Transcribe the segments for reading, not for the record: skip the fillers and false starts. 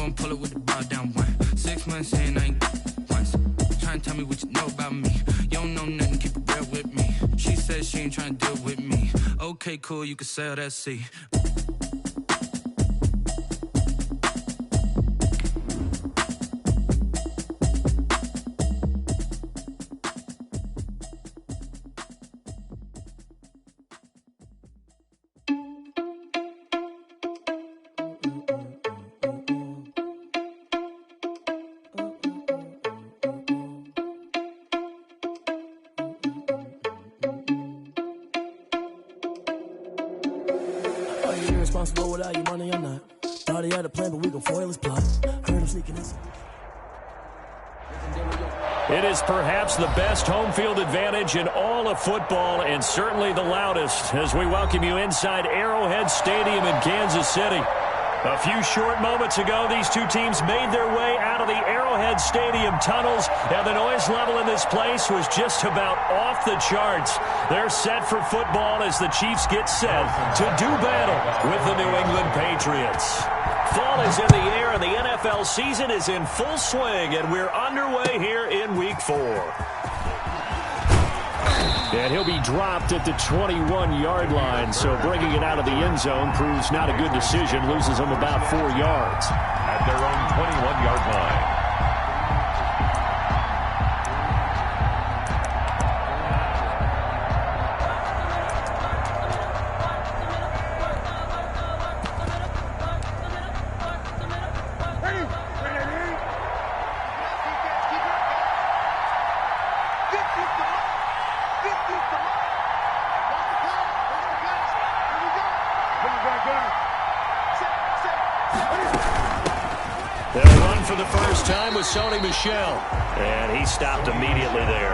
gon' pull it with the ball down one. 6 months in, I ain't once. Tryna tell me what you know about me. You don't know nothing, keep it real with me. She says she ain't tryna deal with me. Okay, cool, you can sell that seat. Irresponsible without your money or not. Thought he had a plan, but we gon' foil his plot. Heard him sneaking in. It is perhaps the best home field advantage in all of football, and certainly the loudest, as we welcome you inside Arrowhead Stadium in Kansas City. A few short moments ago, these two teams made their way out of the Arrowhead Stadium tunnels, and the noise level in this place was just about off the charts. They're set for football as the Chiefs get set to do battle with the New England Patriots. Fall is in the air, and the NFL season is in full swing, and we're underway here in Week 4. And he'll be dropped at the 21-yard line, so bringing it out of the end zone proves not a good decision, loses him about 4 yards. At their own 21-yard line. They'll run for the first time with Sony Michel. And he stopped immediately there.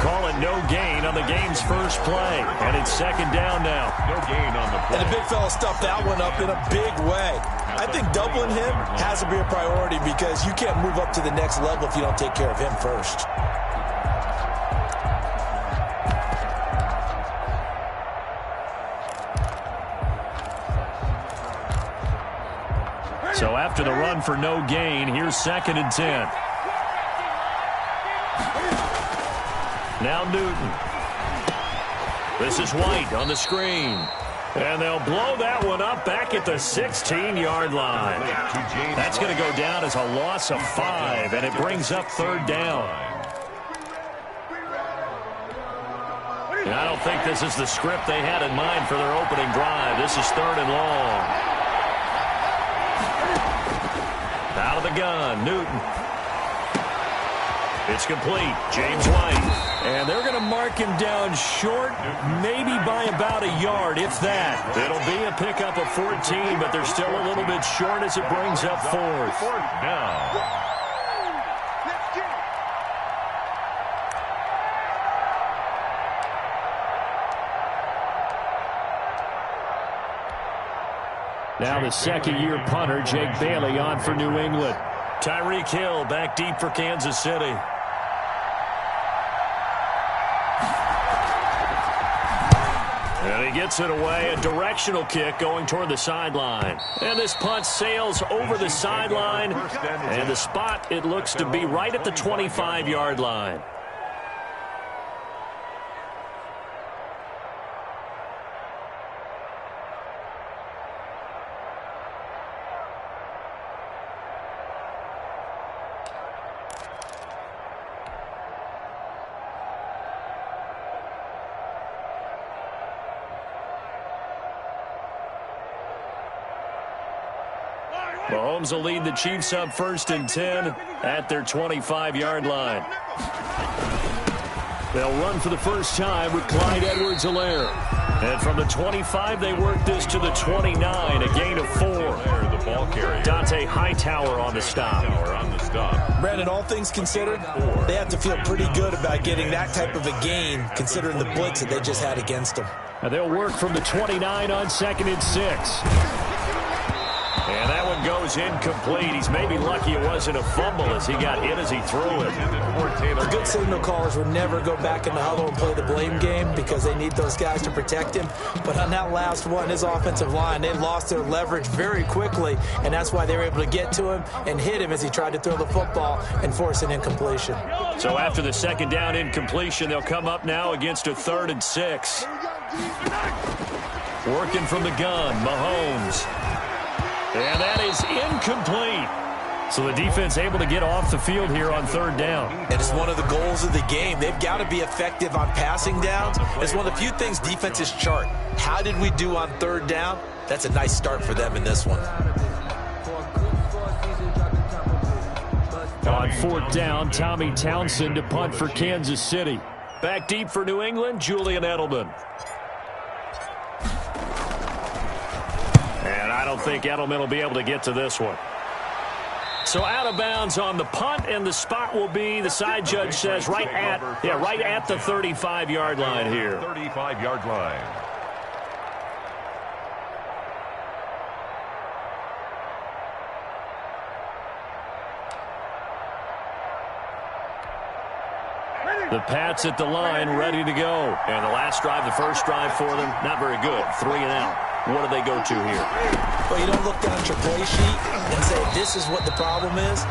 Calling no gain on the game's first play. And it's second down now. No gain on the play. And the big fella stuffed that one up in a big way. I think doubling him has to be a priority because you can't move up to the next level if you don't take care of him first. So after the run for no gain, here's 2nd and 10. Now Newton. This is White on the screen. And they'll blow that one up back at the 16-yard line. That's going to go down as a loss of 5, and it brings up 3rd down. And I don't think this is the script they had in mind for their opening drive. This is 3rd and long. Out of the gun, Newton. It's complete. James White. And they're going to mark him down short, maybe by about a yard, if that. It'll be a pickup of 14, but they're still a little bit short as it brings up 4th. Now. Now the second-year punter, Jake Bailey, on for New England. Tyreek Hill back deep for Kansas City. And he gets it away, a directional kick going toward the sideline. And this punt sails over the sideline, and the spot, it looks to be right at the 25-yard line. Mahomes will lead the Chiefs up 1st and 10 at their 25-yard line. They'll run for the first time with Clyde Edwards-Helaire. And from the 25, they work this to the 29, a gain of 4. The ball carrier. Dante Hightower on the stop. Brandon, all things considered, they have to feel pretty good about getting that type of a gain, considering the blitz that they just had against them. And they'll work from the 29 on 2nd and 6. And that one goes goes incomplete. He's maybe lucky it wasn't a fumble as he got hit as he threw it. The good signal callers would never go back in the huddle and play the blame game because they need those guys to protect him. But on that last one, his offensive line, they lost their leverage very quickly, and that's why they were able to get to him and hit him as he tried to throw the football and force an incompletion. So after the second down incompletion, they'll come up now against a 3rd and 6. Working from the gun, Mahomes. And that is incomplete. So the defense able to get off the field here on 3rd down. And it's one of the goals of the game. They've got to be effective on passing downs. It's one of the few things defenses chart. How did we do on 3rd down? That's a nice start for them in this one. On 4th down, Tommy Townsend to punt for Kansas City. Back deep for New England, Julian Edelman. And I don't think Edelman will be able to get to this one. So out of bounds on the punt, and the spot will be, the side judge says, right at the 35-yard line here. 35-yard line. The Pats at the line, ready to go. And the last drive, the first drive for them, not very good. 3 and out. What do they go to here? Well, you don't look down at your play sheet and say, this is what the problem is.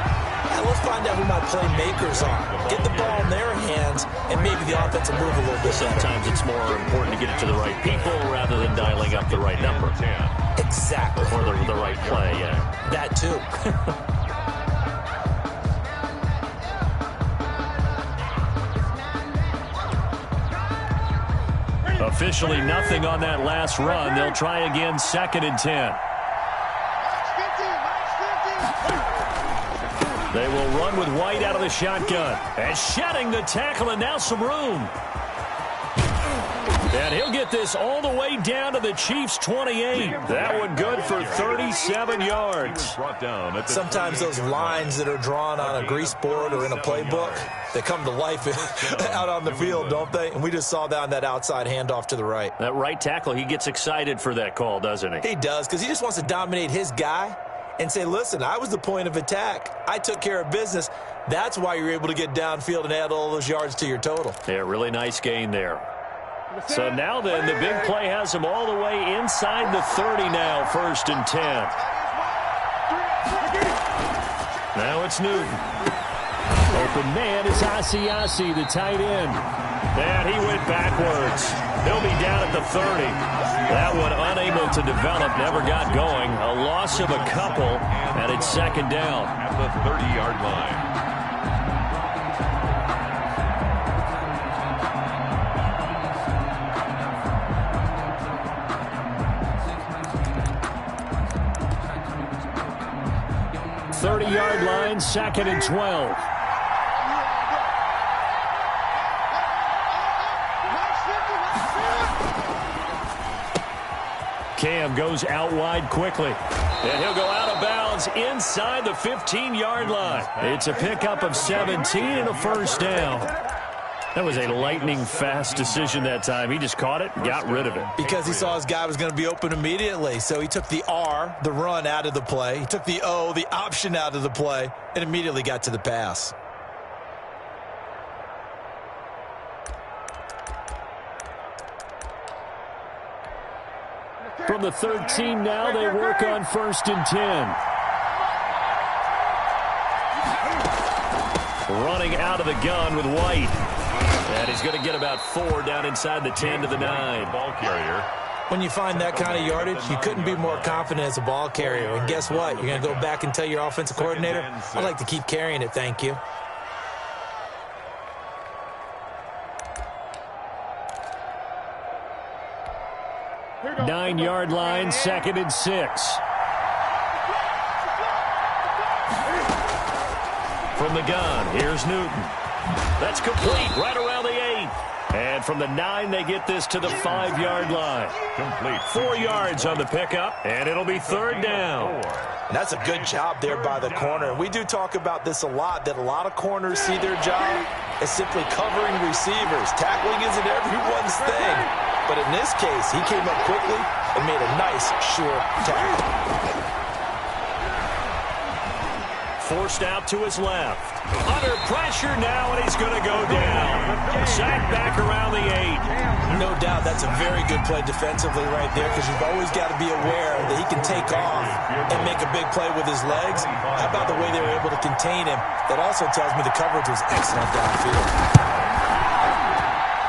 Let's find out who my playmakers are. Get the ball in their hands, and maybe the offense will move a little bit. Sometimes it's more important to get it to the right people rather than dialing up the right number. Exactly. Or the right play, yeah. That too. Officially nothing on that last run. They'll try again, 2nd and 10. They will run with White out of the shotgun. And shedding the tackle, and now some room. And he'll get this all the way down to the Chiefs' 28. That one good for 37 yards. Sometimes those lines that are drawn on a grease board or in a playbook, they come to life out on the field, don't they? And we just saw that on that outside handoff to the right. That right tackle, he gets excited for that call, doesn't he? He does, because he just wants to dominate his guy and say, listen, I was the point of attack. I took care of business. That's why you're able to get downfield and add all those yards to your total. Yeah, really nice gain there. So now then, the big play has him all the way inside the 30 now, 1st and 10. Now it's Newton. Open man is Asiasi, the tight end. And he went backwards. He'll be down at the 30. That one unable to develop, never got going. A loss of a couple, and it's 2nd down. At the 30-yard line. Yard line, 2nd and 12. Cam goes out wide quickly. And he'll go out of bounds inside the 15-yard line. It's a pickup of 17 and a 1st down. That was a lightning-fast decision that time. He just caught it and got rid of it. Because he saw his guy was going to be open immediately. So he took the R, the run, out of the play. He took the O, the option, out of the play, and immediately got to the pass. From the 13 now, they work on 1st and 10. Running out of the gun with White. And he's going to get about 4 down inside the 10 to the 9. Ball carrier. When you find that kind of yardage, you couldn't be more confident as a ball carrier. And guess what? You're going to go back and tell your offensive coordinator, I'd like to keep carrying it, thank you. Nine-yard line, 2nd and 6. From the gun, here's Newton. That's complete, right around the 8. And from the 9, they get this to the 5-yard line. Complete. 4 yards on the pickup, and it'll be 3rd down. And that's a good job there by the corner. We do talk about this a lot, that a lot of corners see their job as simply covering receivers. Tackling isn't everyone's thing. But in this case, he came up quickly and made a nice, sure tackle. Forced out to his left. Under pressure now, and he's going to go down. Sacked back around the 8. No doubt that's a very good play defensively right there, because you've always got to be aware that he can take off and make a big play with his legs. How about the way they were able to contain him? That also tells me the coverage was excellent downfield.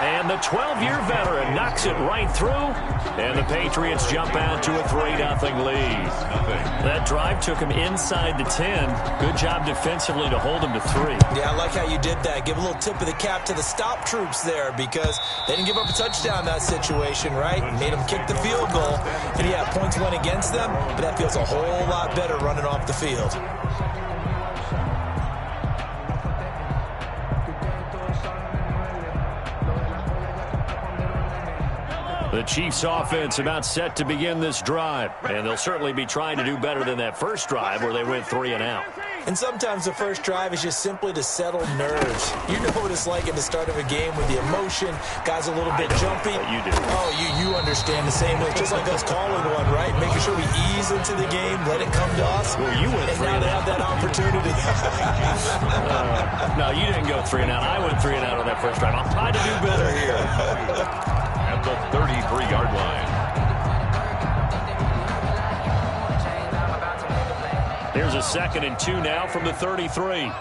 And the 12-year veteran knocks it right through, and the Patriots jump out to a 3-0 lead. That drive took him inside the 10. Good job defensively to hold him to 3. Yeah, I like how you did that. Give a little tip of the cap to the stop troops there, because they didn't give up a touchdown in that situation, right? Made them kick the field goal. And yeah, points went against them, but that feels a whole lot better running off the field. The Chiefs offense about set to begin this drive, and they'll certainly be trying to do better than that first drive where they went 3 and out. And sometimes the first drive is just simply to settle nerves. You know what it's like at the start of a game with the emotion, guys a little bit jumpy. You do. Oh, you understand the same way. Just like us calling one, right? Making sure we ease into the game, let it come to us. Well, you went 3 and now they have that opportunity. No, you didn't go 3 and out. I went 3 and out on that first drive. I'll try to do better here. At the 33-yard line. Here's a 2nd and 2 now from the 33.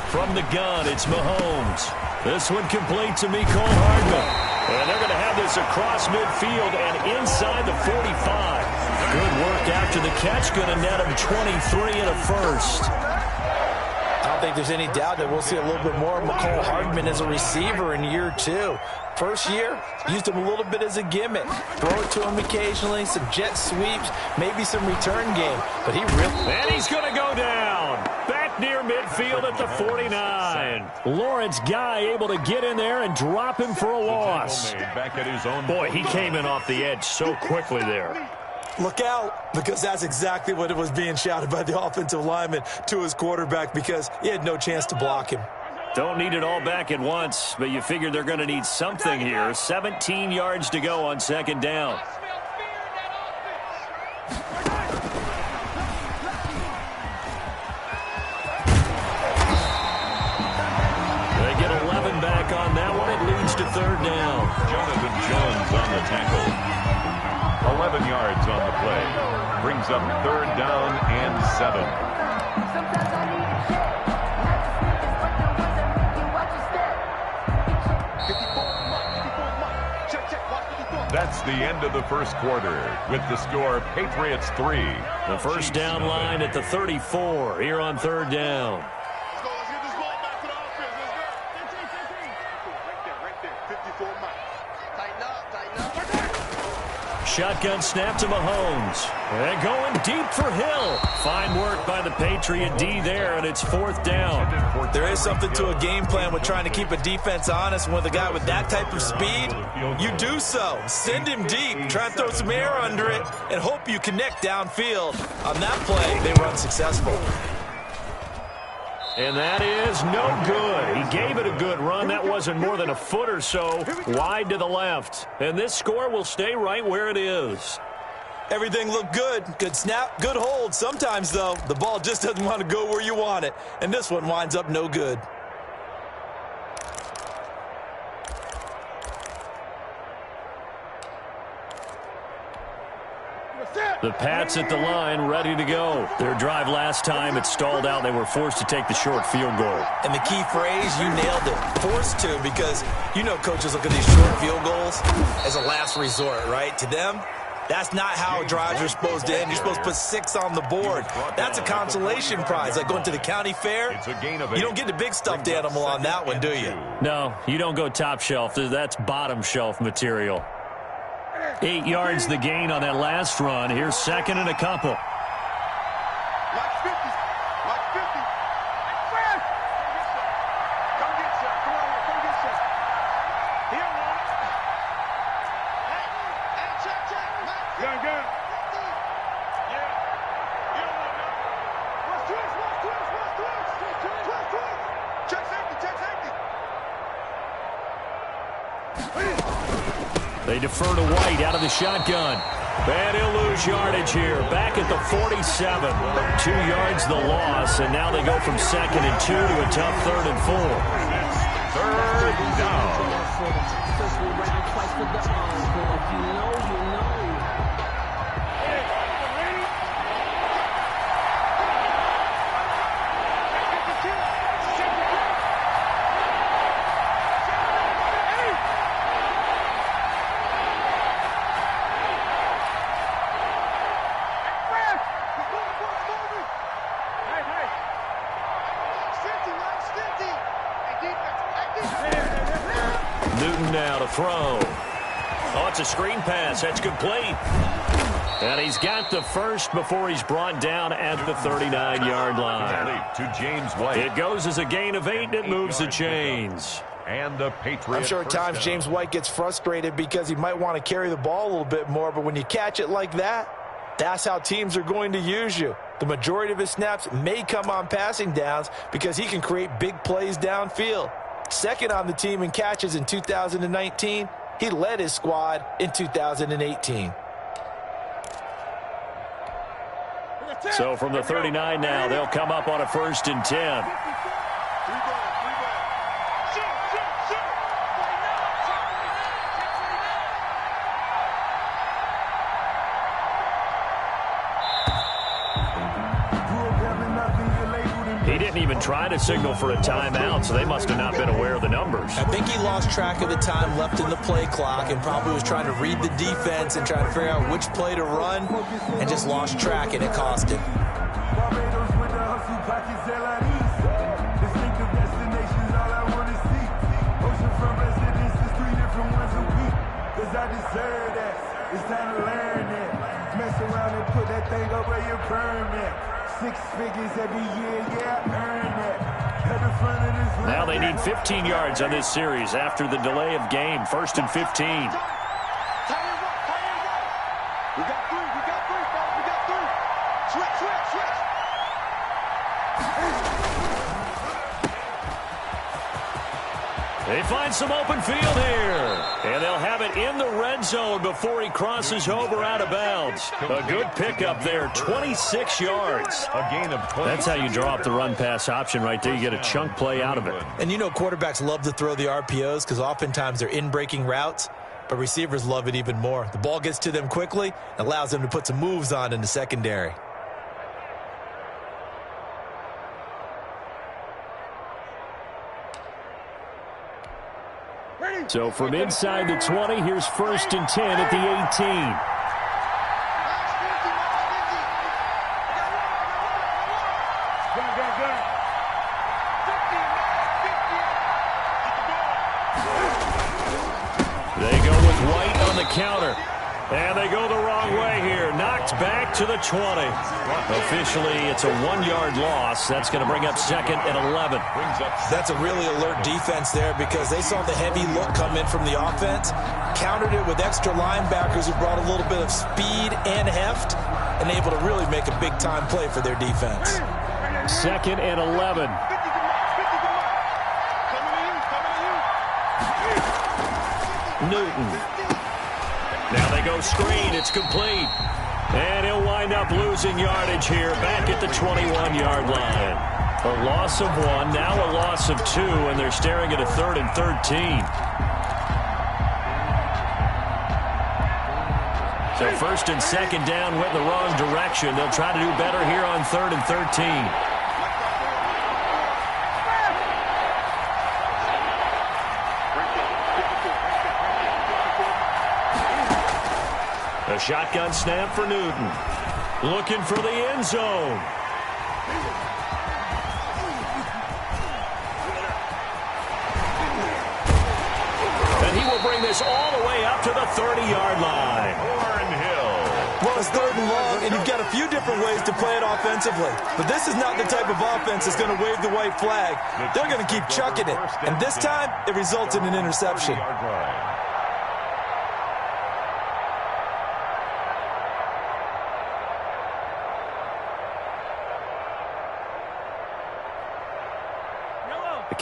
From the gun, it's Mahomes. This one complete to Mecole Hardman. And they're going to have this across midfield and inside the 45. Good work after the catch. Going to net him 23 and a first. I don't think there's any doubt that we'll see a little bit more of Mecole Hardman as a receiver in year 2. First year, used him a little bit as a gimmick. Throw it to him occasionally, some jet sweeps, maybe some return game. But he really... And he's going to go down. Back near midfield at the 49. Lawrence Guy able to get in there and drop him for a loss. Back at his own. Boy, he came in off the edge so quickly there. Look out, because that's exactly what it was being shouted by the offensive lineman to his quarterback, because he had no chance to block him. Don't need it all back at once, but you figure they're going to need something here. 17 yards to go on 2nd down. They get 11 back on that one. It leads to 3rd down. Jonathan Jones on the tackle. 11 yards on the play. Brings up 3rd down and 7. That's the end of the first quarter with the score Patriots 3. The first down line at the 34 here on 3rd down. Shotgun snap to Mahomes. And going deep for Hill. Fine work by the Patriot D there, and it's 4th down. There is something to a game plan with trying to keep a defense honest. With a guy with that type of speed, you do so. Send him deep. Try and throw some air under it and hope you connect downfield. On that play, they were unsuccessful. And that is no good. He gave it a good run. That wasn't more than a foot or so wide to the left. And this score will stay right where it is. Everything looked good. Good snap, good hold. Sometimes, though, the ball just doesn't want to go where you want it. And this one winds up no good. The Pats at the line, ready to go. Their drive last time, it stalled out. They were forced to take the short field goal. And the key phrase, you nailed it. Forced to, because you know coaches look at these short field goals as a last resort, right? To them, that's not how drives are supposed to end. You're supposed to put 6 on the board. That's a consolation prize, like going to the county fair. You don't get the big stuffed animal on that one, do you? No, you don't go top shelf. That's bottom shelf material. 8 yards the gain on that last run. Here's 2nd and a couple. They defer to White out of the shotgun. And he'll lose yardage here. Back at the 47. 2 yards the loss, and now they go from 2nd and 2 to a tough 3rd and 4. 3rd down. Newton now to throw. Oh, it's a screen pass. That's complete. And he's got the first before he's brought down at the 39-yard line. To James White. It goes as a gain of 8, and it moves the chains. And the Patriots. I'm sure at times James White gets frustrated because he might want to carry the ball a little bit more, but when you catch it like that, that's how teams are going to use you. The majority of his snaps may come on passing downs because he can create big plays downfield. Second on the team in catches in 2019. He led his squad in 2018. So from the 39 now, they'll come up on a 1st and 10. He didn't even try to signal for a timeout, so they must have not been aware of the numbers. I think he lost track of the time left in the play clock and probably was trying to read the defense and trying to figure out which play to run and just lost track, and it cost him. It's time to learn that. Mess around and put that thing up where you burn that. 6 figures every year, yeah, earn that. At the front of this now they need 15 yards on this series after the delay of game. 1st and 15. We got 3, fellas, we got 3. Switch. They find some open field here. And they'll have it in the red zone before he crosses over out of bounds. A good pickup there, 26 yards. A gain of 20. That's how you draw up the run-pass option right there. You get a chunk play out of it. And you know quarterbacks love to throw the RPOs because oftentimes they're in-breaking routes, but receivers love it even more. The ball gets to them quickly, allows them to put some moves on in the secondary. So from inside the 20, here's 1st and 10 at the 18. They go with White on the counter. And they go the wrong way here. Knocked back to the 20. Officially, it's a 1-yard loss. That's going to bring up 2nd and 11. That's a really alert defense there because they saw the heavy look come in from the offense, countered it with extra linebackers who brought a little bit of speed and heft, and able to really make a big-time play for their defense. 2nd and 11. Newton. Now they go screen. It's complete. And he'll wind up losing yardage here back at the 21-yard line. A loss of 1, now a loss of 2, and they're staring at a 3rd and 13. So 1st and 2nd down went in the wrong direction. They'll try to do better here on 3rd and 13. A shotgun snap for Newton. Looking for the end zone. And he will bring this all the way up to the 30-yard line. Well, it's 3rd and long, and you've got a few different ways to play it offensively. But this is not the type of offense that's going to wave the white flag. They're going to keep chucking it. And this time, it results in an interception.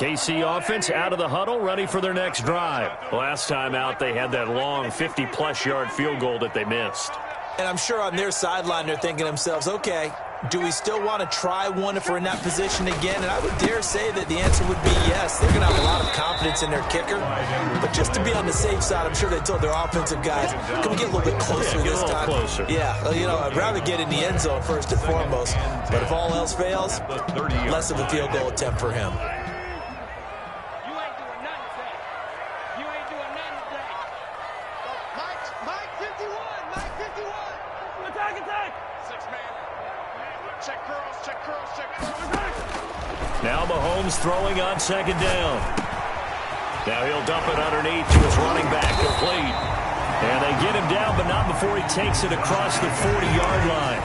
KC offense out of the huddle, ready for their next drive. Last time out, they had that long 50-plus yard field goal that they missed. And I'm sure on their sideline they're thinking to themselves, okay, do we still want to try one if we're in that position again? And I would dare say that the answer would be yes. They're going to have a lot of confidence in their kicker. But just to be on the safe side, I'm sure they told their offensive guys, can we get a little bit closer this time? Closer. Yeah, I'd rather get in the end zone first and foremost. But if all else fails, less of a field goal attempt for him. Now Mahomes throwing on second down. Now he'll dump it underneath to his running back, complete. And they get him down, but not before he takes it across the 40-yard line.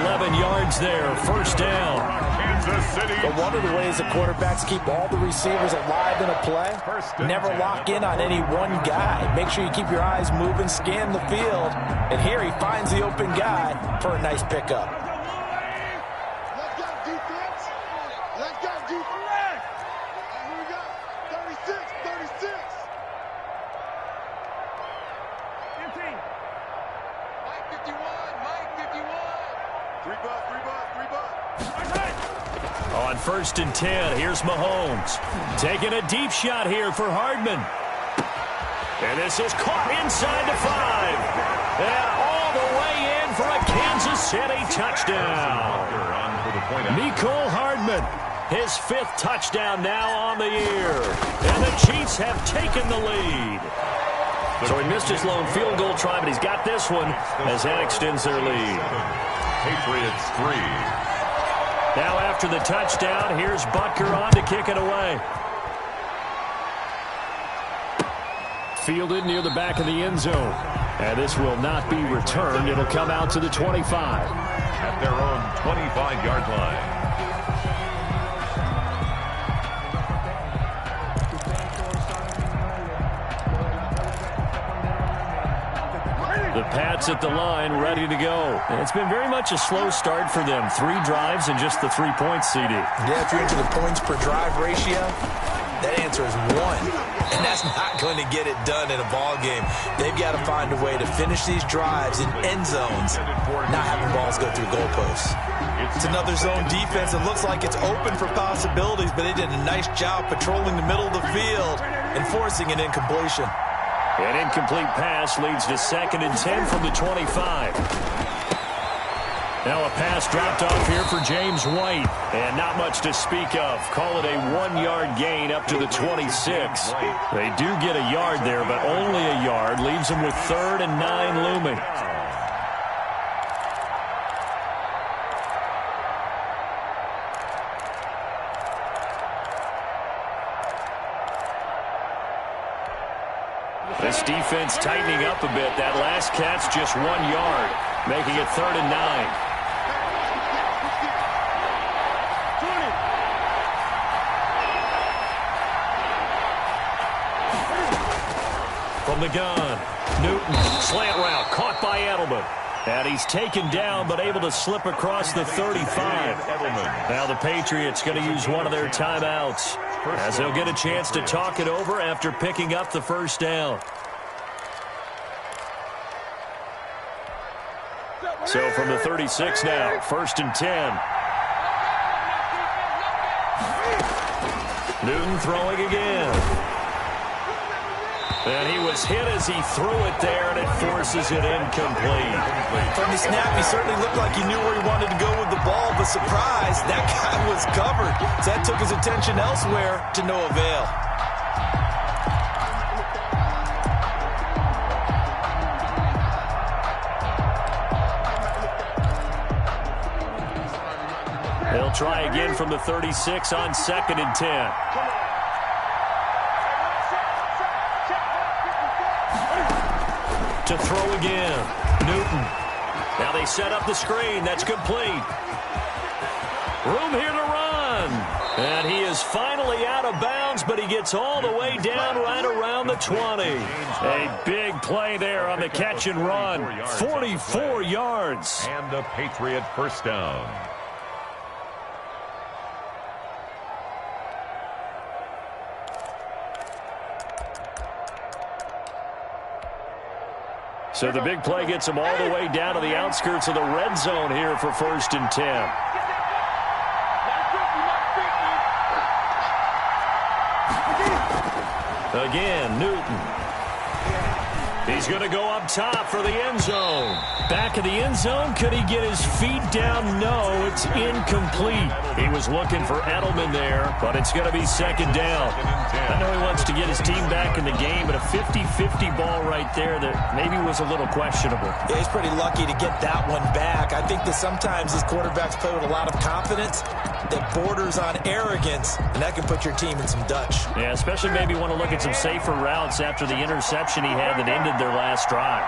11 yards there, first down. Kansas City. But one of the ways the quarterbacks keep all the receivers alive in a play, never lock in on any one guy. Make sure you keep your eyes moving, scan the field. And here he finds the open guy for a nice pickup. Let's go, defense. Let's go, defense. Here we go. 36, 36. 15. Mike 51, Mike 51. 3 bucks, 3 bucks, 3 bucks. On first and 10, here's Mahomes. Taking a deep shot here for Hardman. And this is caught inside the 5. And all the way in for a Kansas City touchdown. Mecole Hardman, his 5th touchdown now on the year. And the Chiefs have taken the lead. So he missed his lone field goal try, but he's got this one as that extends their lead. Patriots 3. Now after the touchdown, here's Butker on to kick it away. Fielded near the back of the end zone. And this will not be returned. It'll come out to the 25. At their own 25-yard line. The Pats at the line, ready to go. And it's been very much a slow start for them. 3 drives and just the 3 points, CD. Yeah, if you're into the points per drive ratio, that answer is 1. And that's not going to get it done in a ball game. They've got to find a way to finish these drives in end zones, not having balls go through goalposts. It's another zone defense. It looks like it's open for possibilities, but they did a nice job patrolling the middle of the field and forcing an incompletion. An incomplete pass leads to 2nd and 10 from the 25. Now a pass dropped off here for James White. And not much to speak of. Call it a 1-yard gain up to the 26. They do get a yard there, but only a yard. Leaves them with 3rd and 9 looming. This defense tightening up a bit. That last catch just 1 yard, making it 3rd and 9. From the gun, Newton, slant route, caught by Edelman. And he's taken down, but able to slip across the 35. Now the Patriots going to use one of their timeouts, as they'll get a chance to talk it over after picking up the first down. So from the 36 now, 1st and 10. Newton throwing again. And he was hit as he threw it there, and it forces it incomplete. From the snap, he certainly looked like he knew where he wanted to go with the ball, but surprise, that guy was covered. So that took his attention elsewhere to no avail. They'll try again from the 36 on 2nd and 10. To throw again, Newton. Now they set up the screen. That's complete. Room here to run. And he is finally out of bounds, but he gets all the way down right around the 20. A big play there on the catch and run. 44 yards. And a Patriot first down. So the big play gets him all the way down to the outskirts of the red zone here for 1st and 10. Again, Newton. He's going to go up top for the end zone. Back of the end zone. Could he get his feet down? No, it's incomplete. He was looking for Edelman there, but it's going to be 2nd down. I know he wants to get his team back in the game, but a 50-50 ball right there that maybe was a little questionable. Yeah, he's pretty lucky to get that one back. I think that sometimes these quarterbacks play with a lot of confidence that borders on arrogance, and that can put your team in some Dutch. Yeah, especially maybe want to look at some safer routes after the interception he had that ended their last drive.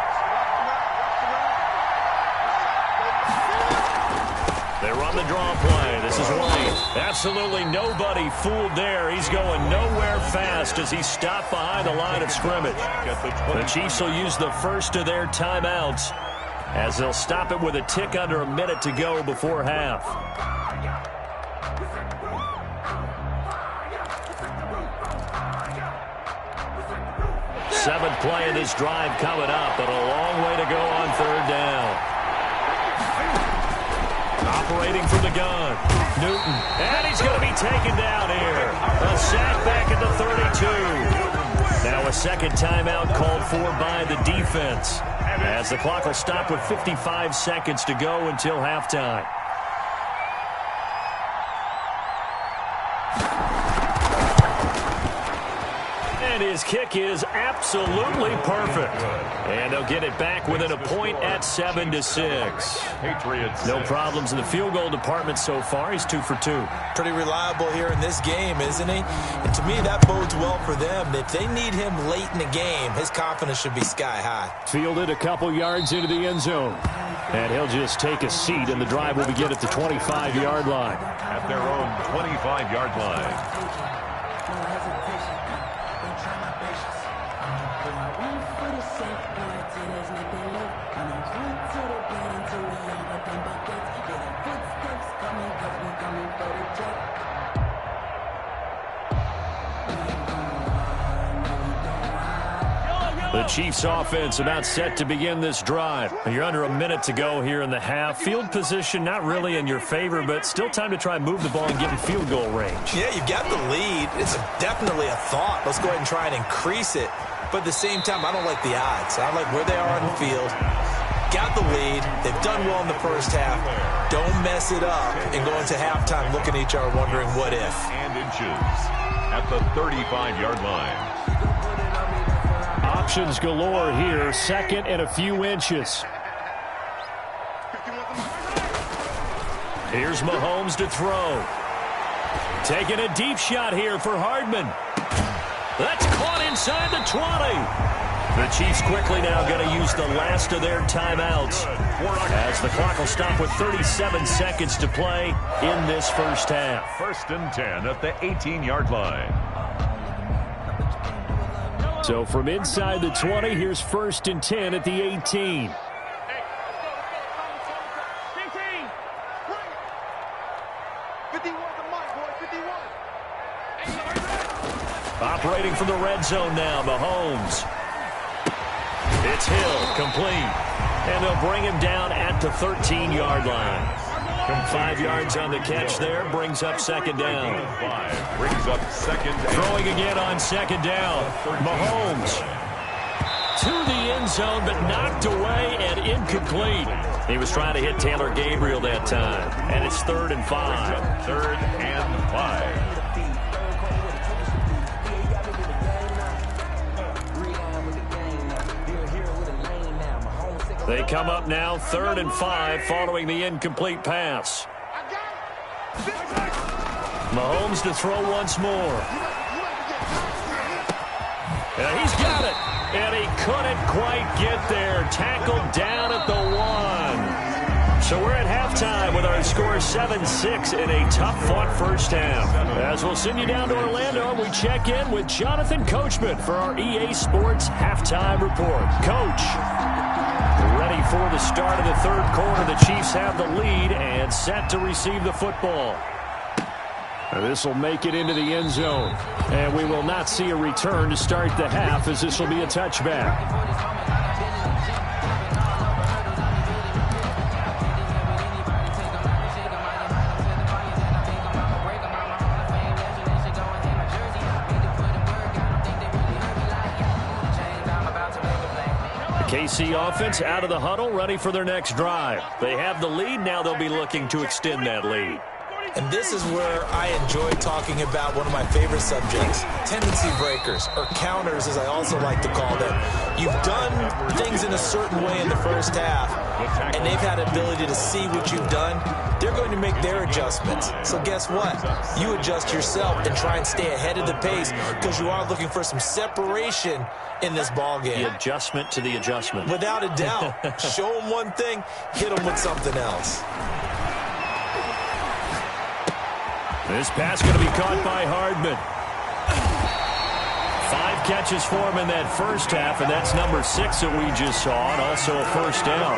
They run the draw play. This is White. Absolutely nobody fooled there. He's going nowhere fast as he stopped behind the line of scrimmage. The Chiefs will use the first of their timeouts as they'll stop it with a tick under a minute to go before half. 7th play of this drive coming up, but a long way to go on 3rd down. Operating from the gun, Newton, and he's going to be taken down here. A sack back at the 32. Now a 2nd timeout called for by the defense, as the clock will stop with 55 seconds to go until halftime. And his kick is absolutely perfect. And they'll get it back within a point at 7-6. Patriots. No problems in the field goal department so far. He's 2 for 2. Pretty reliable here in this game, isn't he? And to me, that bodes well for them. If they need him late in the game, his confidence should be sky high. Fielded a couple yards into the end zone. And he'll just take a seat, and the drive will begin at the 25-yard line. At their own 25-yard line. The Chiefs offense about set to begin this drive. You're under a minute to go here in the half. Field position not really in your favor, but still time to try and move the ball and get in field goal range. Yeah, you've got the lead. It's definitely a thought. Let's go ahead and try and increase it. But at the same time, I don't like the odds. I like where they are on the field. Got the lead. They've done well in the first half. Don't mess it up and go into halftime looking at each other wondering what if. And inches at the 35-yard line. Options galore here. 2nd and a few inches. Here's Mahomes to throw. Taking a deep shot here for Hardman. That's caught inside the 20. The Chiefs quickly now going to use the last of their timeouts as the clock will stop with 37 seconds to play in this first half. 1st and 10 at the 18-yard line. So from inside the 20, here's 1st and 10 at the 18. Operating from the red zone now, Mahomes. It's Hill, complete. And they'll bring him down at the 13-yard line. 5 yards on the catch there, brings up 2nd down. 5 brings up 2nd down. Throwing again on 2nd down. Mahomes to the end zone, but knocked away and incomplete. He was trying to hit Taylor Gabriel that time. And it's 3rd and 5. 3rd and 5. They come up now 3rd and 5 following the incomplete pass. Mahomes to throw once more. And he's got it. And he couldn't quite get there. Tackled down at the 1. So we're at halftime with our score 7-6 in a tough-fought first half. As we'll send you down to Orlando, we check in with Jonathan Coachman for our EA Sports Halftime Report. Coach. Ready for the start of the 3rd quarter. The Chiefs have the lead and set to receive the football. This will make it into the end zone. And we will not see a return to start the half as this will be a touchback. KC offense out of the huddle, ready for their next drive. They have the lead. Now they'll be looking to extend that lead. And this is where I enjoy talking about one of my favorite subjects, tendency breakers, or counters as I also like to call them. You've done things in a certain way in the first half, and they've had ability to see what you've done. They're going to make their adjustments. So guess what? You adjust yourself and try and stay ahead of the pace because you are looking for some separation in this ball game. The adjustment to the adjustment. Without a doubt. Show them one thing, hit them with something else. This pass going to be caught by Hardman. 5 catches for him in that first half, and that's number 6 that we just saw, and also a first down.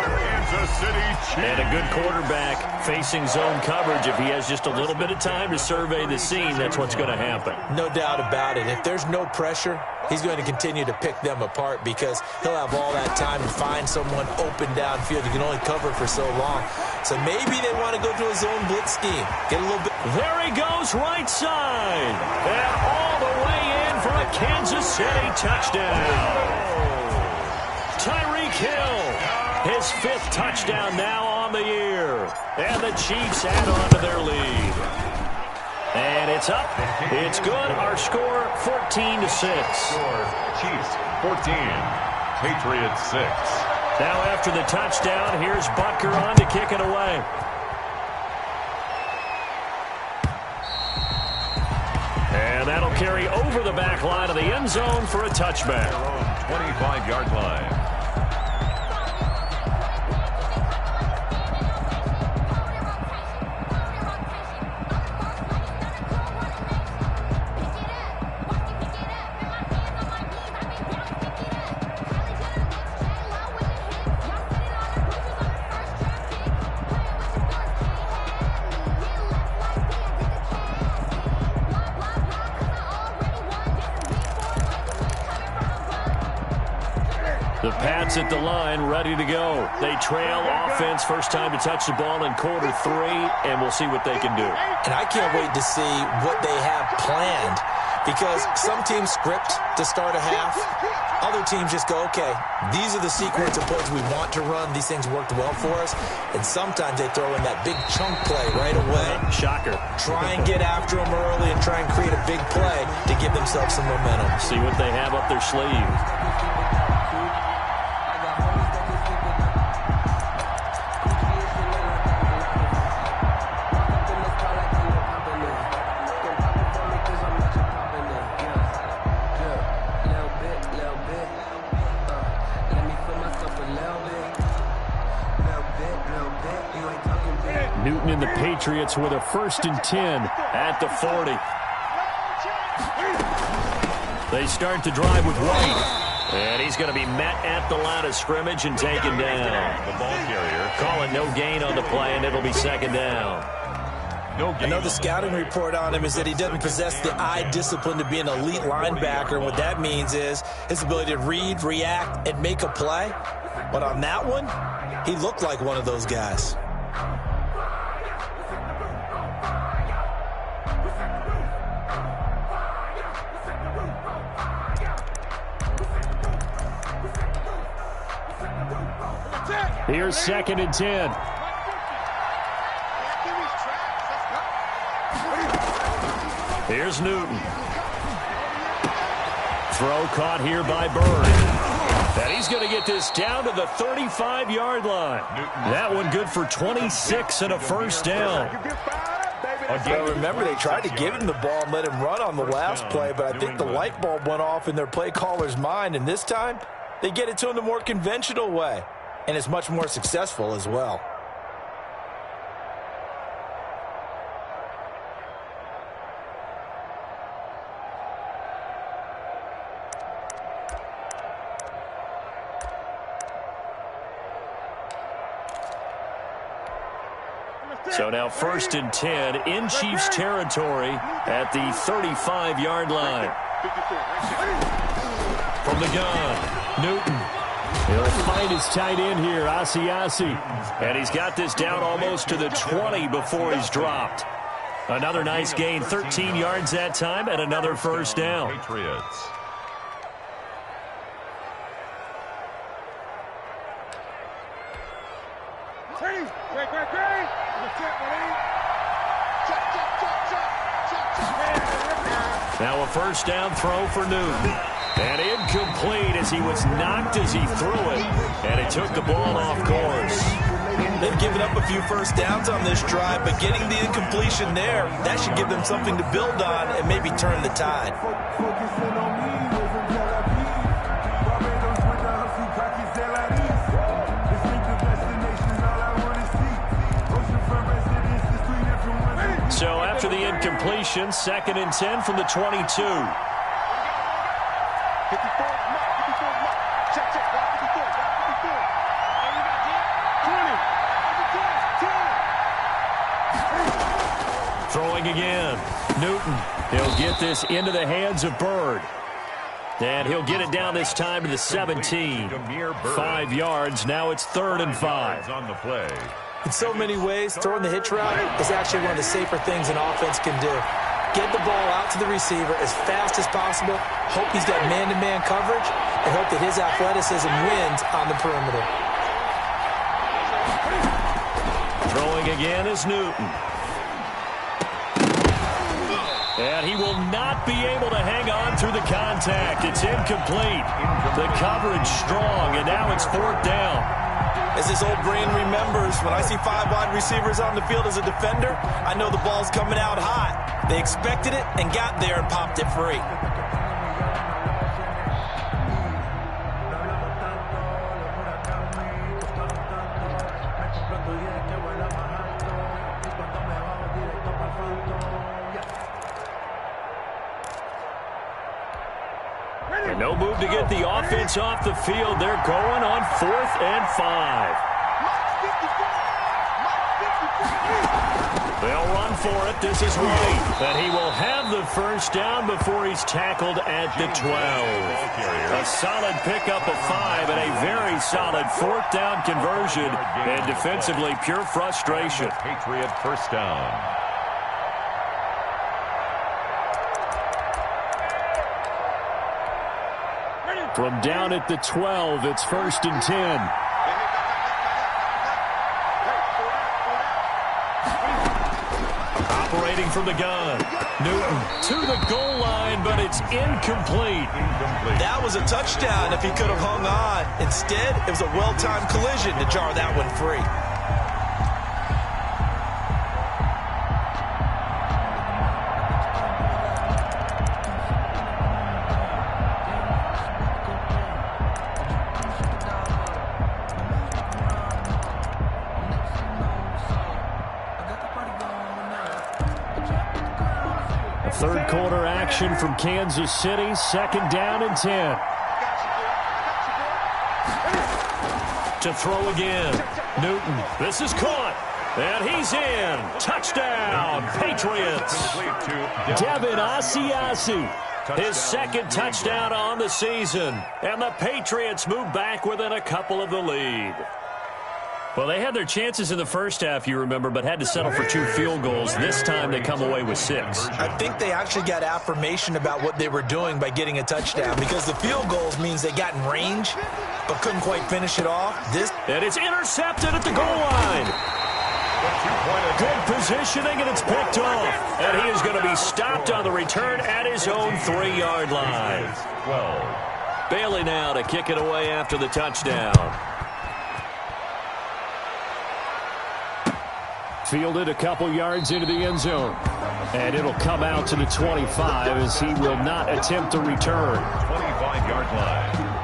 And a good quarterback facing zone coverage. If he has just a little bit of time to survey the scene, that's what's going to happen. No doubt about it. If there's no pressure, he's going to continue to pick them apart because he'll have all that time to find someone open downfield. He can only cover for so long. So maybe they want to go to a zone blitz scheme. Get a little bit. There he goes, right side. And all the way in for a Kansas City touchdown. Tyreek Hill, his 5th touchdown now on the year. And the Chiefs add on to their lead. And it's up. It's good. Our score, 14-6. Chiefs 14, Patriots 6. Now after the touchdown, here's Butker on to kick it away. And that'll carry over the back line of the end zone for a touchback. 25-yard line. The Pats at the line, ready to go. They trail offense, first time to touch the ball in quarter 3, and we'll see what they can do. And I can't wait to see what they have planned because some teams script to start a half. Other teams just go, okay, these are the sequence of plays we want to run. These things worked well for us. And sometimes they throw in that big chunk play right away. Shocker. Try and get after them early and try and create a big play to give themselves some momentum. See what they have up their sleeve. Newton and the Patriots with a 1st and 10 at the 40. They start to drive with White. And he's going to be met at the line of scrimmage and taken down. The ball carrier. Calling no gain on the play, and it'll be 2nd down. I know the scouting report on him is that he doesn't possess the eye discipline to be an elite linebacker. And what that means is his ability to read, react, and make a play. But on that one, he looked like one of those guys. Here's 2nd and 10. Here's Newton. Throw caught here by Bird. And he's going to get this down to the 35-yard line. That one good for 26 and a first down. Well, remember, they tried to give him the ball and let him run on the last play, but I think the light bulb went off in their play caller's mind, and this time they get it to him the more conventional way, and it's much more successful as well. So now 1st and 10 in Chiefs territory at the 35-yard line. From the gun, Newton. He'll find his tight end here, Asiasi. And he's got this down almost to the 20 before he's dropped. Another nice gain, 13 yards that time, and another first down. Patriots. Now a first down throw for Newton. And incomplete as he was knocked as he threw it. And it took the ball off course. They've given up a few first downs on this drive, but getting the incompletion there, that should give them something to build on and maybe turn the tide. So after the incompletion, 2nd and 10 from the 22. Throwing again. Newton. He'll get this into the hands of Bird. And he'll get it down this time to the 17. 5 yards. Now it's 3rd and 5. On the play. In so many ways, throwing the hitch route is actually one of the safer things an offense can do. Get the ball out to the receiver as fast as possible, hope he's got man-to-man coverage, and hope that his athleticism wins on the perimeter. Throwing again is Newton. And he will not be able to hang on through the contact. It's incomplete. The coverage strong, and now it's 4th down. As his old brain remembers, when I see 5 wide receivers on the field as a defender, I know the ball's coming out hot. They expected it and got there and popped it free. And no move to get the offense off the field. They're going on 4th and 5. They'll run for it. This is White. And he will have the first down before he's tackled at the 12. A solid pickup of 5 and a very solid 4th down conversion. And defensively, pure frustration. Patriot first down. From down at the 12, it's 1st and 10. Operating from the gun. Newton to the goal line, but it's incomplete. That was a touchdown if he could have hung on. Instead, it was a well-timed collision to jar that one free. Third quarter action from Kansas City. 2nd down and 10. To throw again. Newton. This is caught. And he's in. Touchdown, Patriots. Devin Asiasi. His 2nd touchdown on the season. And the Patriots move back within a couple of the lead. Well, they had their chances in the first half, you remember, but had to settle for 2 field goals. This time they come away with 6. I think they actually got affirmation about what they were doing by getting a touchdown, because the field goals means they got in range but couldn't quite finish it off. And it's intercepted at the goal line. Good positioning, and it's picked off. And he is going to be stopped on the return at his own 3-yard line. 12. Bailey now to kick it away after the touchdown. Fielded a couple yards into the end zone. And it'll come out to the 25 as he will not attempt to return. 25-yard line.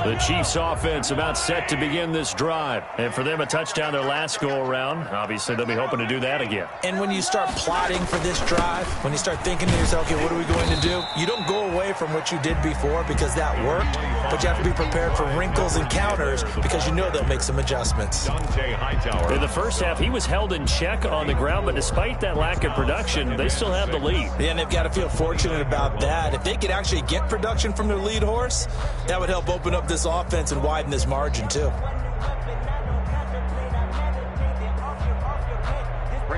The Chiefs offense about set to begin this drive. And for them, a touchdown their last go-around. Obviously, they'll be hoping to do that again. And when you start plotting for this drive, when you start thinking to yourself, okay, what are we going to do? You don't go away from what you did before because that worked, but you have to be prepared for wrinkles and counters because you know they'll make some adjustments. In the first half, he was held in check on the ground, but despite that lack of production, they still have the lead. Yeah, and they've got to feel fortunate about that. If they could actually get production from their lead horse, that would help open up this offense and widen this margin too.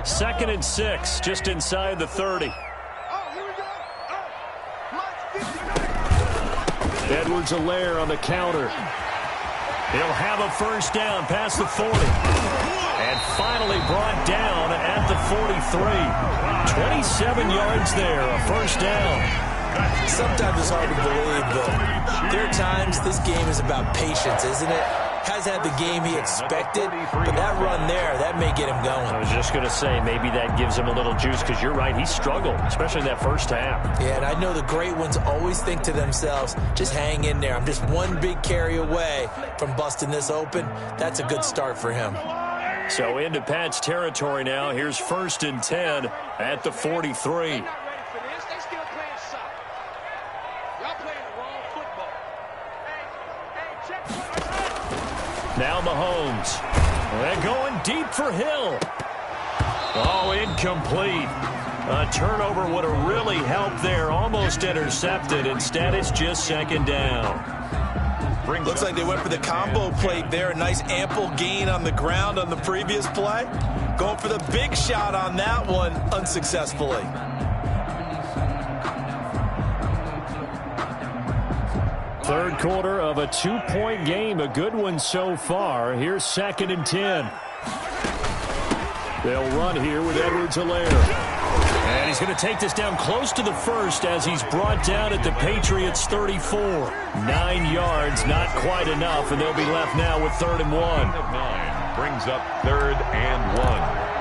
2nd and 6, just inside the 30. Edwards-Helaire on the counter. He'll have a first down past the 40. And finally brought down at the 43. 27 yards there, a first down. Sometimes it's hard to believe, but there are times this game is about patience, isn't it? Has had the game he expected, but that run there, that may get him going. I was just going to say, maybe that gives him a little juice, because you're right, he struggled, especially in that first half. Yeah, and I know the great ones always think to themselves, just hang in there. I'm just one big carry away from busting this open. That's a good start for him. So into Pat's territory now. Here's 1st and 10 at the 43. Now Mahomes. They're going deep for Hill. Oh, incomplete. A turnover would have really helped there. Almost intercepted. Instead, it's just 2nd down. Looks like they went for the combo plate there. A nice ample gain on the ground on the previous play. Going for the big shot on that one unsuccessfully. Third quarter of a 2-point game. A good one so far. Here's 2nd and 10. They'll run here with Edwards-Helaire. And he's going to take this down close to the first as he's brought down at the Patriots' 34. 9 yards, not quite enough, and they'll be left now with 3rd and 1. 9 brings up 3rd and 1.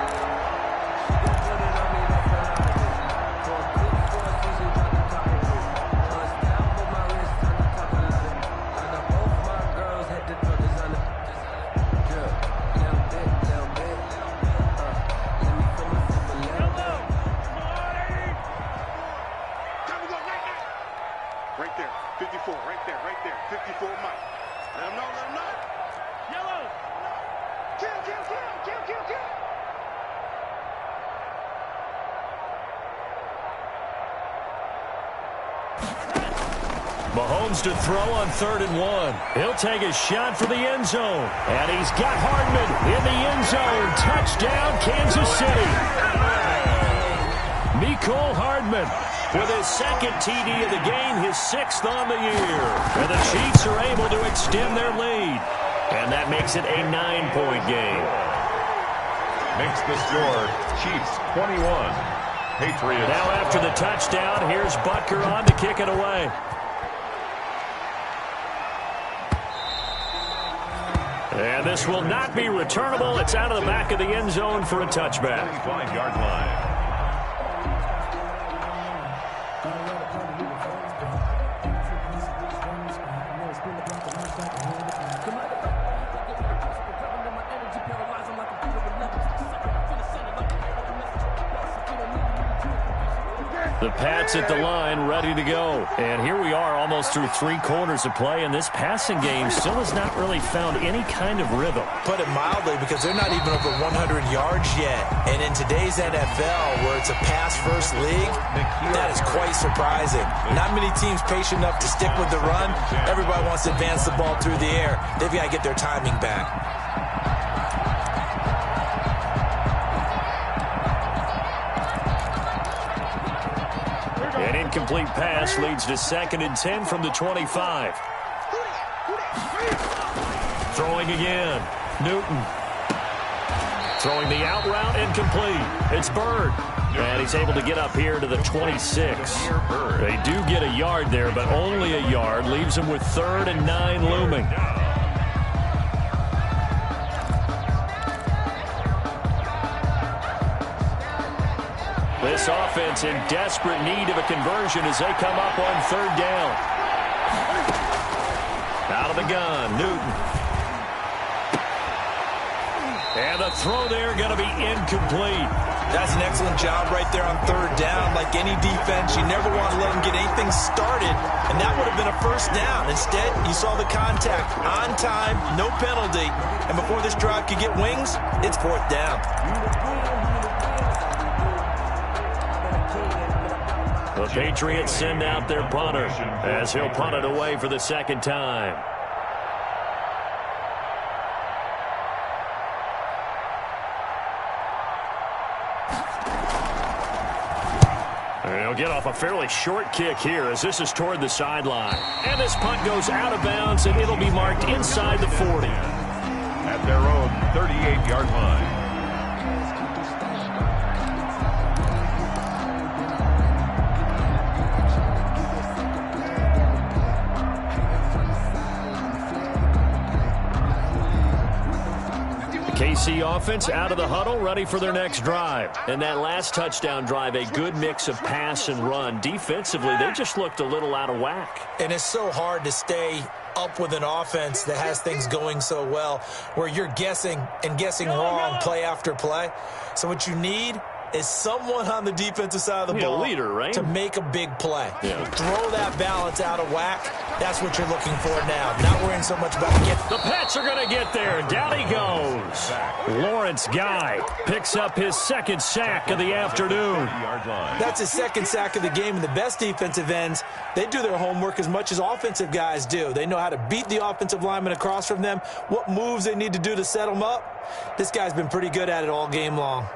Mahomes to throw on 3rd and 1. He'll take a shot for the end zone. And he's got Hardman in the end zone. Touchdown, Kansas City. Mecole Hardman with his 2nd TD of the game, his 6th on the year. And the Chiefs are able to extend their lead. And that makes it a 9-point game. Makes the score Chiefs 21. Patriots. Now after the touchdown, here's Butker on to kick it away. And this will not be returnable. It's out of the back of the end zone for a touchback. 5-yard line. The Pats at the line, ready to go. And here we are almost through 3 quarters of play, and this passing game still has not really found any kind of rhythm. Put it mildly, because they're not even over 100 yards yet. And in today's NFL, where it's a pass-first league, that is quite surprising. Not many teams patient enough to stick with the run. Everybody wants to advance the ball through the air. They've got to get their timing back. An incomplete pass leads to 2nd and 10 from the 25. Throwing again. Newton. Throwing the out route, incomplete. It's Bird. And he's able to get up here to the 26. They do get a yard there, but only a yard. Leaves him with 3rd and 9 looming. This offense in desperate need of a conversion as they come up on 3rd down. Out of the gun, Newton. And the throw there going to be incomplete. That's an excellent job right there on 3rd down. Like any defense, you never want to let them get anything started, and that would have been a first down. Instead, you saw the contact on time, no penalty, and before this drive could get wings, it's 4th down. The Patriots send out their punter as he'll punt it away for the 2nd time. He'll get off a fairly short kick here as this is toward the sideline. And this punt goes out of bounds, and it'll be marked inside the 40. At their own 38-yard line. KC offense out of the huddle, ready for their next drive. And that last touchdown drive, a good mix of pass and run. Defensively, they just looked a little out of whack. And it's so hard to stay up with an offense that has things going so well, where you're guessing and guessing wrong play after play. So what you need is someone on the defensive side of the ball leader, right? to make a big play. Yeah. Throw that balance out of whack. That's what you're looking for now. Not worrying so much about getting. The Pats are going to get there. Down he goes. Lawrence Guy picks up his second sack of the afternoon. That's his second sack of the game. And the best defensive ends, they do their homework as much as offensive guys do. They know how to beat the offensive lineman across from them, what moves they need to do to set them up. This guy's been pretty good at it all game long.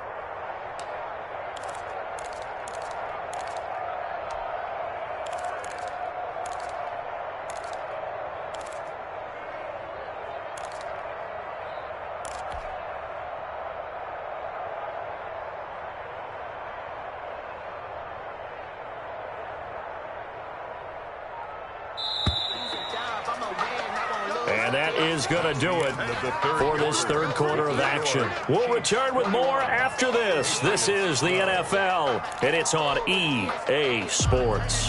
And that is going to do it for this third quarter of action. We'll return with more after this. This is the NFL, and it's on EA Sports.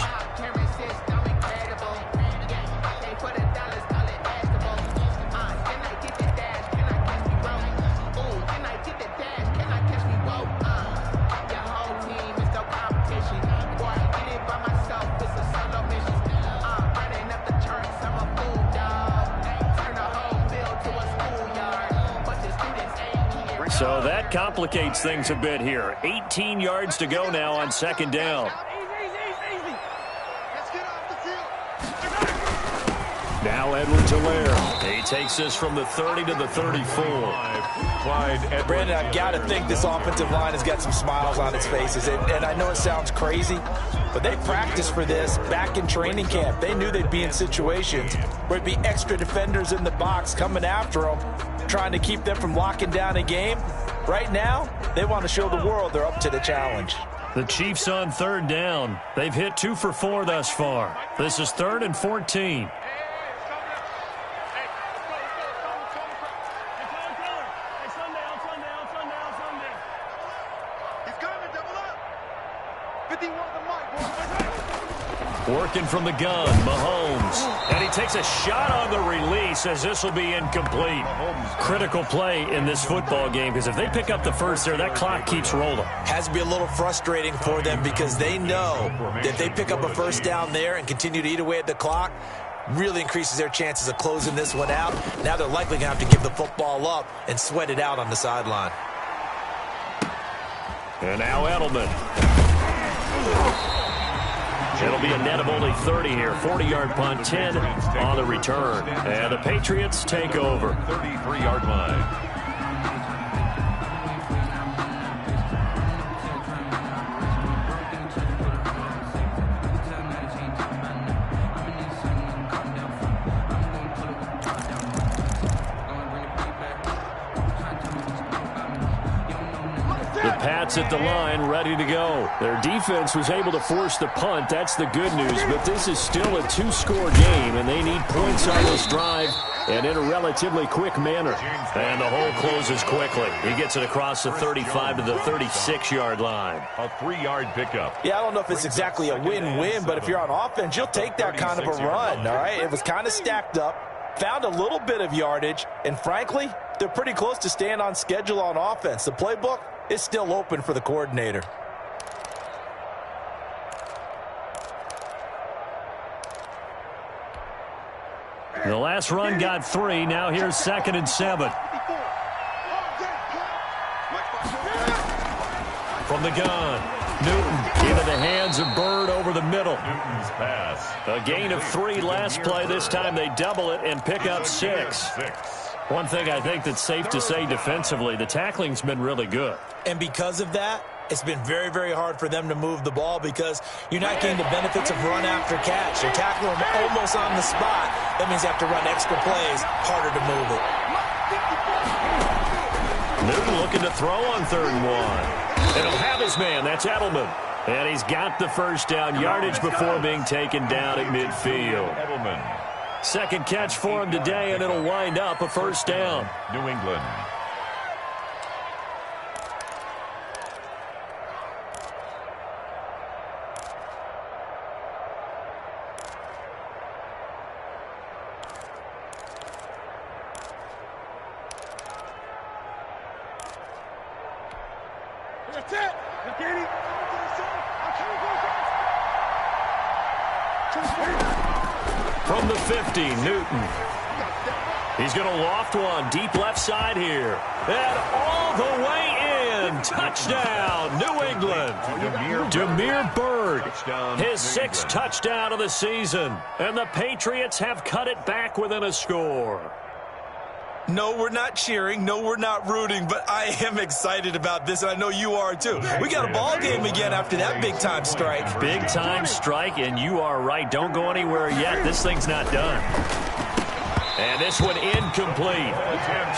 So that complicates things a bit here. 18 yards to go now on second down. Now Edwards-Helaire. He takes this from the 30 to the 34. Brandon, I've got to think this offensive line has got some smiles on its faces. And I know it sounds crazy, but they practiced for this back in training camp. They knew they'd be in situations where it'd be extra defenders in the box coming after them, trying to keep them from locking down a game. Right now, they want to show the world they're up to the challenge. The Chiefs on third down. They've hit 2 for 4 thus far. This is 3rd and 14. Working from the gun, Mahomes. And he takes a shot on the release as this will be incomplete. Critical play in this football game because if they pick up the first there, that clock keeps rolling. Has to be a little frustrating for them because they know that if they pick up a first down there and continue to eat away at the clock, really increases their chances of closing this one out. Now they're likely going to have to give the football up and sweat it out on the sideline. And now Edelman. It'll be a net of only 30 here. 40-yard punt, 10 on the return. And the Patriots take over. 33-yard line. The Pats at the line, ready to go. Their defense was able to force the punt. That's the good news. But this is still a 2-score game, and they need points on this drive and in a relatively quick manner. And the hole closes quickly. He gets it across the 35 to the 36-yard line. A 3-yard pickup. Yeah, I don't know if it's exactly a win-win, but if you're on offense, you'll take that kind of a run, all right? It was kind of stacked up, found a little bit of yardage, and frankly, they're pretty close to staying on schedule on offense. The playbook is still open for the coordinator. The last run got 3. Now here's 2nd and 7. From the gun, Newton into the hands of Bird over the middle. Newton's pass. A gain of 3 last play. This time they double it and pick up 6. One thing I think that's safe to say defensively, the tackling's been really good. And because of that, it's been very, very hard for them to move the ball because you're not getting the benefits of run after catch. You're tackling them almost on the spot. That means you have to run extra plays, harder to move it. Newton looking to throw on 3rd and 1. And he'll have his man. That's Edelman. And he's got the first down yardage before being taken down at midfield. Edelman. Second catch for him today, and it'll wind up a first down. New England. From the 50, Newton. He's going to loft one deep left side here. And all the way in. Touchdown, New England. Demir Bird, his 6th touchdown of the season. And the Patriots have cut it back within a score. No, we're not cheering. No, we're not rooting. But I am excited about this, and I know you are too. We got a ball game again after that big-time strike. Big-time strike, and you are right. Don't go anywhere yet. This thing's not done. And this one incomplete.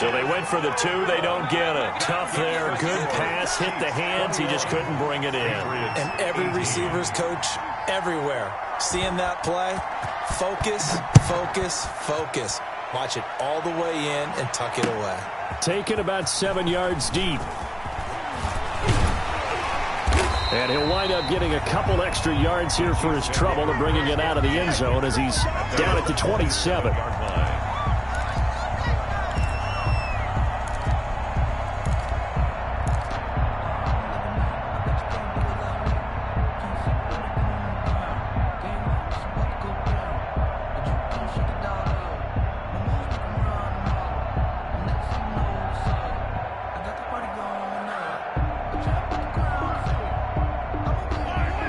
So they went for the 2. They don't get it. Tough there. Good pass. Hit the hands. He just couldn't bring it in. And every receiver's coach everywhere. Seeing that play, focus, focus, focus. Watch it all the way in and tuck it away. Taken about 7 yards deep. And he'll wind up getting a couple extra yards here for his trouble and bringing it out of the end zone as he's down at the 27.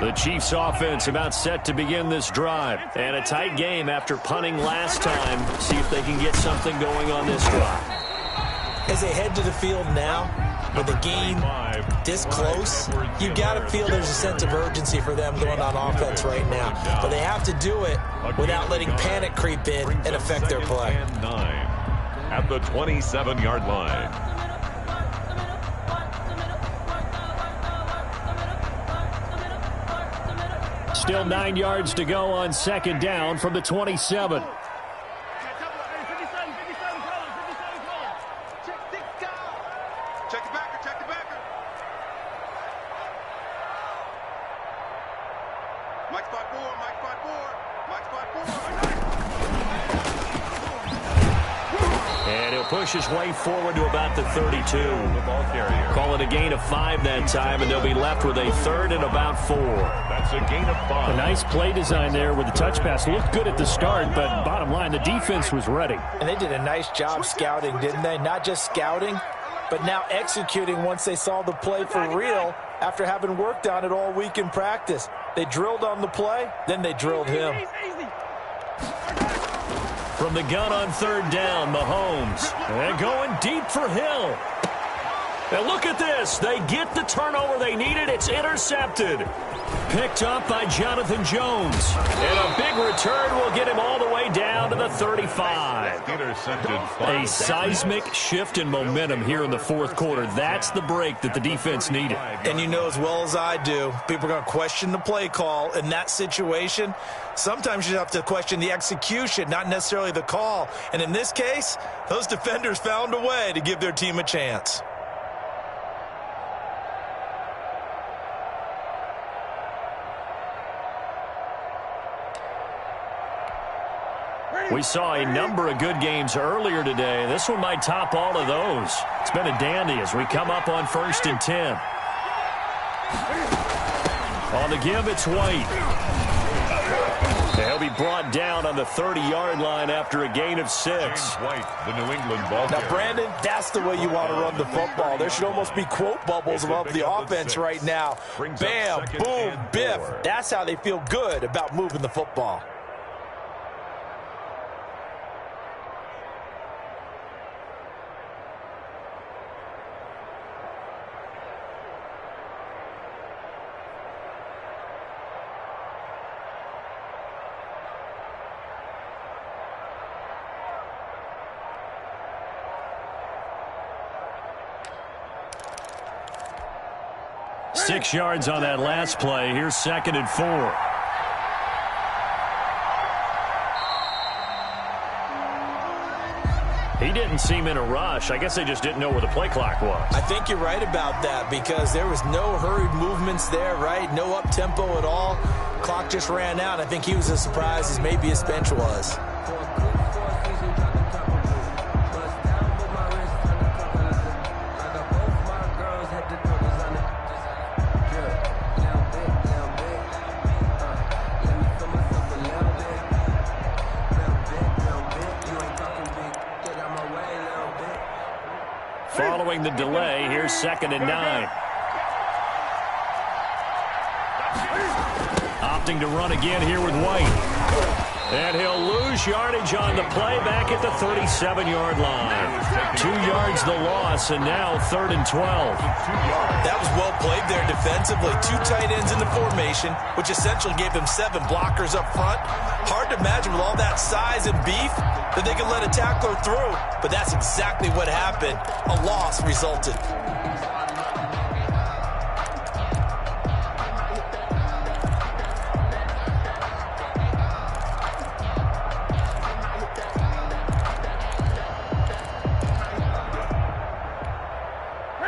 The Chiefs offense about set to begin this drive. And a tight game after punting last time. See if they can get something going on this drive. As they head to the field now, with the game this close, you got to feel there's a sense of urgency for them going on offense right now. But they have to do it without letting panic creep in and affect their play. At the 27-yard line. Still 9 yards to go on 2nd down from the 27. Check the backer, check the backer. Mike spot 4, Mike spot 4, Mike spot 4. And he'll push his way forward to about the 32. The ball carrier. Call it a gain of 5 that time, and they'll be left with a 3rd and about 4. That's a gain of 5. A nice play design there with the touch pass. Looked good at the start, but bottom line, the defense was ready. And they did a nice job scouting, didn't they? Not just scouting, but now executing once they saw the play for real after having worked on it all week in practice. They drilled on the play, then they drilled him. From the gun on 3rd down, Mahomes. And going deep for Hill. And look at this. They get the turnover they needed. It's intercepted. Picked up by Jonathan Jones. And a big return will get him all the way down to the 35. Intercepted. A seismic shift in momentum here in the 4th quarter. That's the break that the defense needed. And you know as well as I do, people are going to question the play call in that situation. Sometimes you have to question the execution, not necessarily the call. And in this case, those defenders found a way to give their team a chance. We saw a number of good games earlier today. This one might top all of those. It's been a dandy as we come up on 1st and 10. On the give, it's White. He'll be brought down on the 30-yard line after a gain of 6. White, the New England ball Now, carrier. Brandon, that's the way you want to run the football. There should almost be quote bubbles above the offense right now. Bam, boom, biff. That's how they feel good about moving the football. 6 yards on that last play. Here's 2nd and 4. He didn't seem in a rush. I guess they just didn't know where the play clock was. I think you're right about that because there was no hurried movements there, right? No up-tempo at all. Clock just ran out. I think he was as surprised as maybe his bench was. Following the delay, here's 2nd and 9. Opting to run again here with White. And he'll lose yardage on the play back at the 37-yard line. 2 yards the loss, and now 3rd and 12. That was well played there defensively. 2 tight ends in the formation, which essentially gave them 7 blockers up front. Hard to imagine with all that size and beef that they could let a tackler through. But that's exactly what happened. A loss resulted.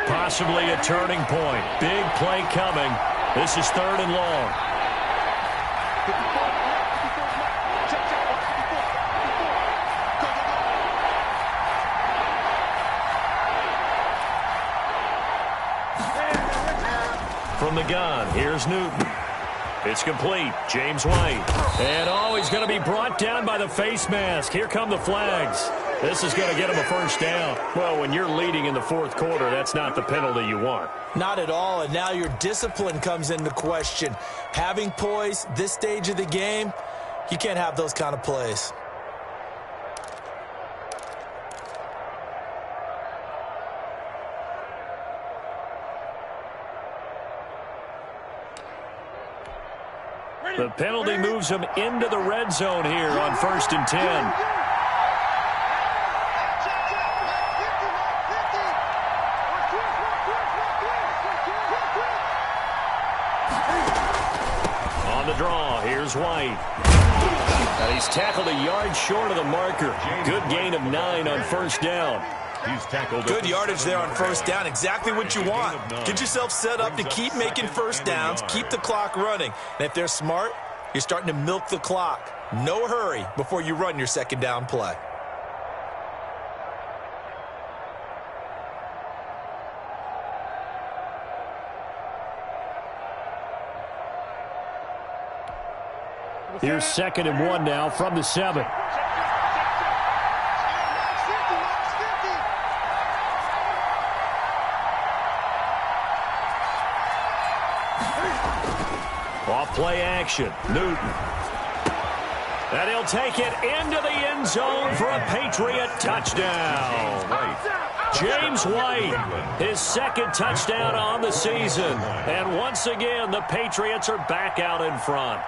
Possibly a turning point. Big play coming. This is 3rd and long. From the gun, here's Newton. It's complete. James White. And he's going to be brought down by the face mask. Here come the flags. This is going to get him a 1st down. Well, when you're leading in the 4th quarter, that's not the penalty you want. Not at all, and now your discipline comes into question. Having poise this stage of the game, you can't have those kind of plays. The penalty moves him into the red zone here on 1st and 10. On the draw, here's White. And he's tackled a yard short of the marker. Good gain of 9 on 1st down. He's tackled. Good yardage there on 1st down. Exactly what you want. Get yourself set up to keep making 1st downs, keep the clock running. And if they're smart, you're starting to milk the clock. No hurry before you run your 2nd down play. Here's 2nd and 1 now from the 7. Off play action. Newton. And he'll take it into the end zone for a Patriot touchdown. James White, his 2nd touchdown on the season. And once again, the Patriots are back out in front.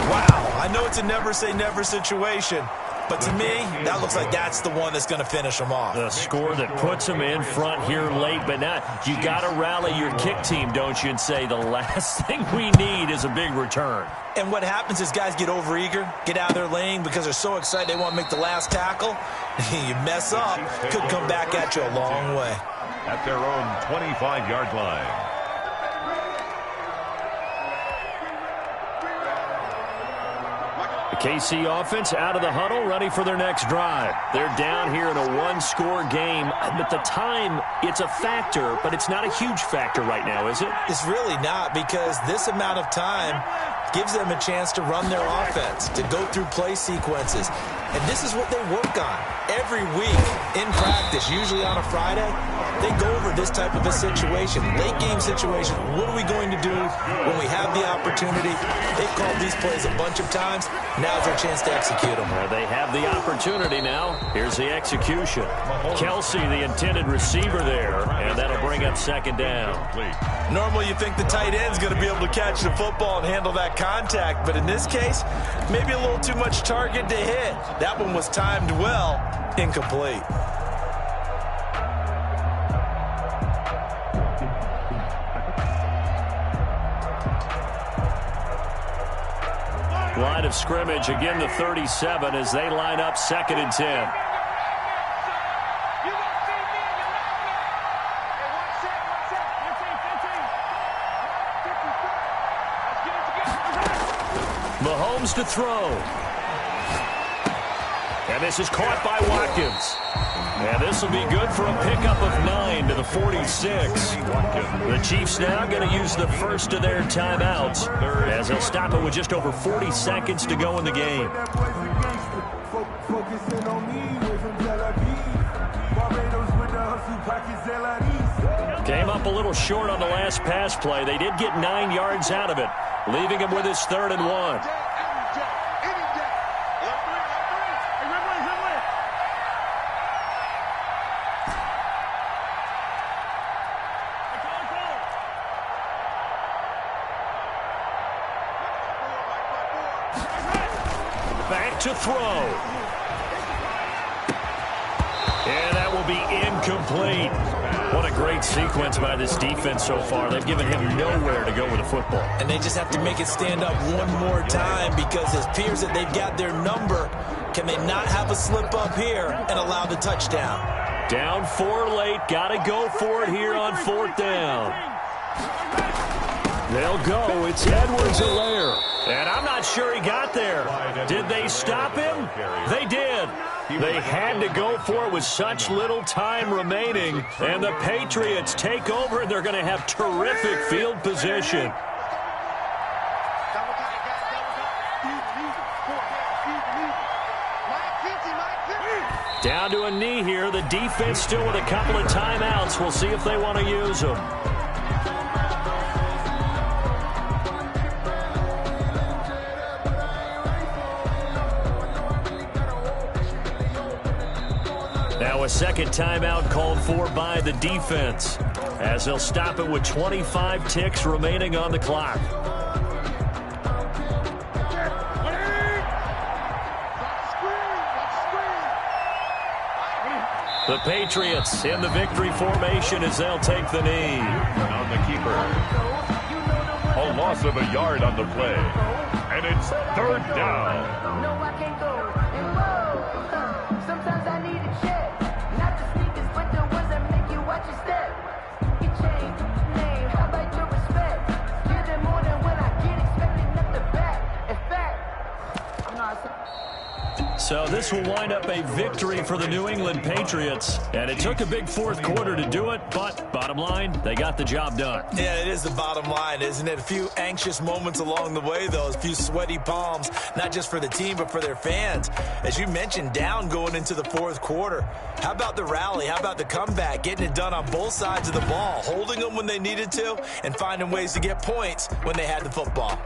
Wow, I know it's a never-say-never situation, but to me, that looks like that's the one that's going to finish them off. The score that puts them in front here late, but not. You got to rally your kick team, don't you, and say the last thing we need is a big return. And what happens is guys get overeager, get out of their lane because they're so excited they want to make the last tackle. You mess up, could come back at you a long way. At their own 25-yard line. KC offense out of the huddle, ready for their next drive. They're down here in a 1-score game. At the time, it's a factor, but it's not a huge factor right now, is it? It's really not, because this amount of time gives them a chance to run their offense, to go through play sequences. And this is what they work on every week in practice, usually on a Friday. They go over this type of a situation, late game situation. What are we going to do when we have the opportunity? They've called these plays a bunch of times. Now's their chance to execute them. They have the opportunity now. Here's the execution. Kelsey, the intended receiver there, and that'll bring up 2nd down. Normally you think the tight end's going to be able to catch the football and handle that contact, but in this case, maybe a little too much target to hit. That one was timed well, incomplete. line of scrimmage. Again, the 37 as they line up 2nd and 10. Mahomes to throw. And this is caught by Watkins. And this will be good for a pickup of 9 to the 46. The Chiefs now going to use the first of their timeouts as they'll stop it with just over 40 seconds to go in the game. Came up a little short on the last pass play. They did get 9 yards out of it, leaving him with his 3rd and 1. Back to throw. And that will be incomplete. What a great sequence by this defense so far. They've given him nowhere to go with the football. And they just have to make it stand up one more time because it appears that they've got their number. Can they not have a slip up here and allow the touchdown? Down 4 late. Got to go for it here on 4th down. They'll go. It's Edwards-Helaire. And I'm not sure he got there. Did they stop him? They did. They had to go for it with such little time remaining. And the Patriots take over, and they're going to have terrific field position. Down to a knee here. The defense still with a couple of timeouts. We'll see if they want to use them. Now a 2nd timeout called for by the defense as they'll stop it with 25 ticks remaining on the clock. The Patriots in the victory formation as they'll take the knee. On the keeper. A loss of a yard on the play. And it's 3rd down. So this will wind up a victory for the New England Patriots. And it took a big 4th quarter to do it, but bottom line, they got the job done. Yeah, it is the bottom line, isn't it? A few anxious moments along the way, though. A few sweaty palms, not just for the team, but for their fans. As you mentioned, down going into the 4th quarter. How about the rally? How about the comeback? Getting it done on both sides of the ball, holding them when they needed to, and finding ways to get points when they had the football.